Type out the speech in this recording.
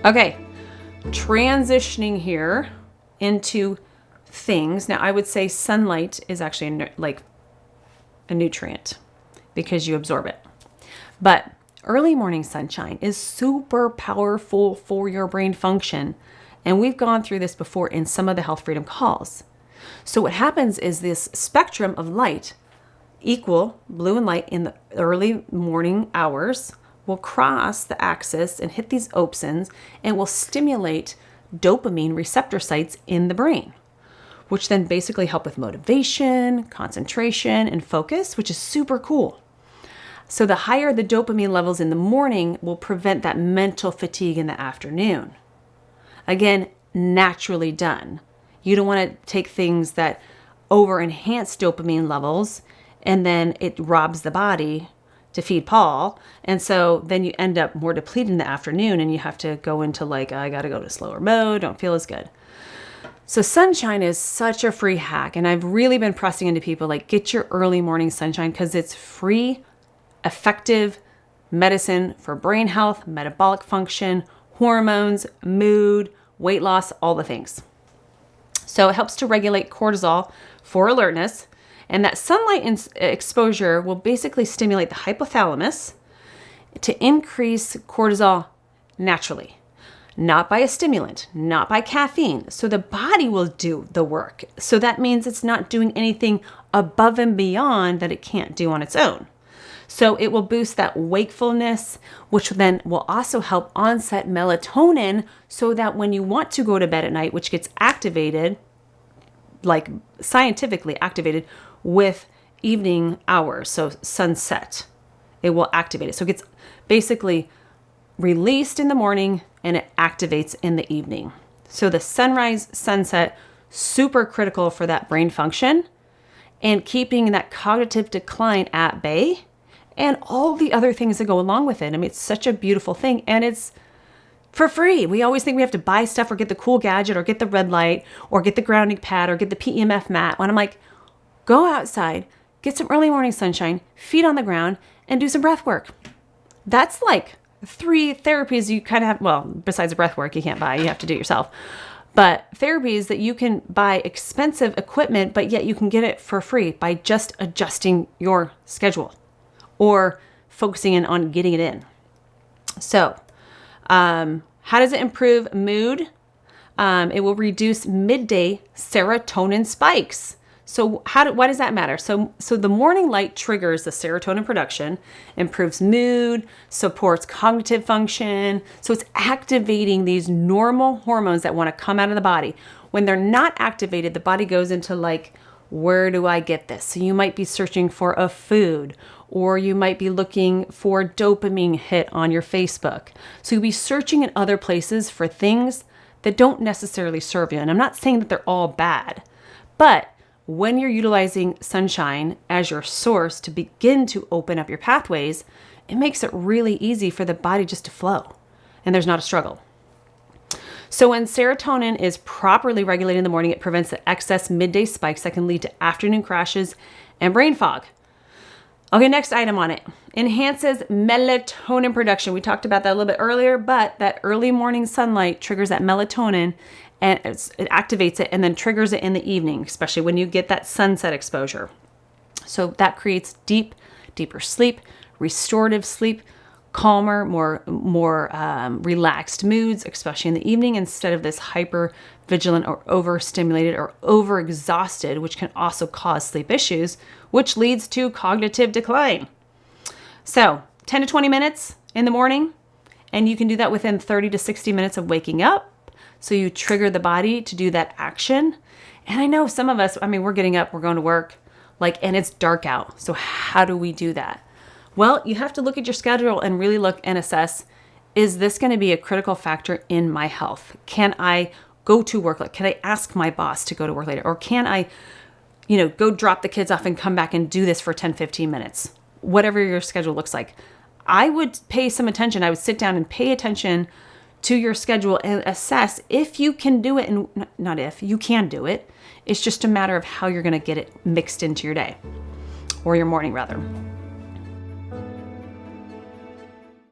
Okay, transitioning here into things. Now, I would say sunlight is actually like a nutrient because you absorb it. But early morning sunshine is super powerful for your brain function. And we've gone through this before in some of the Health Freedom calls. So what happens is this spectrum of light, equal blue and light in the early morning hours, will cross the axis and hit these opsins and will stimulate dopamine receptor sites in the brain, which then basically help with motivation, concentration, and focus, which is super cool. So the higher the dopamine levels in the morning will prevent that mental fatigue in the afternoon. Again, naturally done. You don't want to take things that over enhance dopamine levels and then it robs the body to feed Paul. And so then you end up more depleted in the afternoon and you have to go into like, I got to go to slower mode, don't feel as good. So sunshine is such a free hack. And I've really been pressing into people like, get your early morning sunshine because it's free, effective medicine for brain health, metabolic function, hormones, mood, weight loss, all the things. So it helps to regulate cortisol for alertness. And that sunlight exposure will basically stimulate the hypothalamus to increase cortisol naturally, not by a stimulant, not by caffeine. So the body will do the work. So that means it's not doing anything above and beyond that it can't do on its own. So it will boost that wakefulness, which then will also help onset melatonin so that when you want to go to bed at night, which gets activated, like scientifically activated with evening hours, so sunset, it will activate it. So it gets basically released in the morning and it activates in the evening. So the sunrise, sunset, super critical for that brain function and keeping that cognitive decline at bay and all the other things that go along with it. I mean, it's such a beautiful thing and it's for free. We always think we have to buy stuff or get the cool gadget or get the red light or get the grounding pad or get the PEMF mat. When I'm like, go outside, get some early morning sunshine, feet on the ground, and do some breath work. That's like 3 therapies you kind of have. Well, besides the breath work you can't buy, you have to do it yourself. But therapies that you can buy expensive equipment, but yet you can get it for free by just adjusting your schedule or focusing in on getting it in. So, how does it improve mood? It will reduce midday serotonin spikes. So why does that matter? So the morning light triggers the serotonin production, improves mood, supports cognitive function. So it's activating these normal hormones that want to come out of the body. When they're not activated, the body goes into like, where do I get this? So you might be searching for a food, or you might be looking for dopamine hit on your Facebook. So you'll be searching in other places for things that don't necessarily serve you. And I'm not saying that they're all bad, but when you're utilizing sunshine as your source to begin to open up your pathways, it makes it really easy for the body just to flow and there's not a struggle. So when serotonin is properly regulated in the morning, it prevents the excess midday spikes that can lead to afternoon crashes and brain fog. Okay, next item on it. Enhances melatonin production. We talked about that a little bit earlier, but that early morning sunlight triggers that melatonin and it activates it and then triggers it in the evening, especially when you get that sunset exposure. So that creates deeper sleep, restorative sleep, calmer, more relaxed moods, especially in the evening, instead of this hyper vigilant or overstimulated or overexhausted, which can also cause sleep issues, which leads to cognitive decline. So 10 to 20 minutes in the morning, and you can do that within 30 to 60 minutes of waking up. So you trigger the body to do that action. And I know some of us, we're getting up, we're going to work, and it's dark out. So how do we do that? Well, you have to look at your schedule and really look and assess, is this going to be a critical factor in my health? Can I go to work? Can I ask my boss to go to work later? Or can I, go drop the kids off and come back and do this for 10, 15 minutes? Whatever your schedule looks like. I would pay some attention. I would sit down and pay attention to your schedule and assess if you can do it, and not if, you can do it. It's just a matter of how you're going to get it mixed into your day or your morning rather.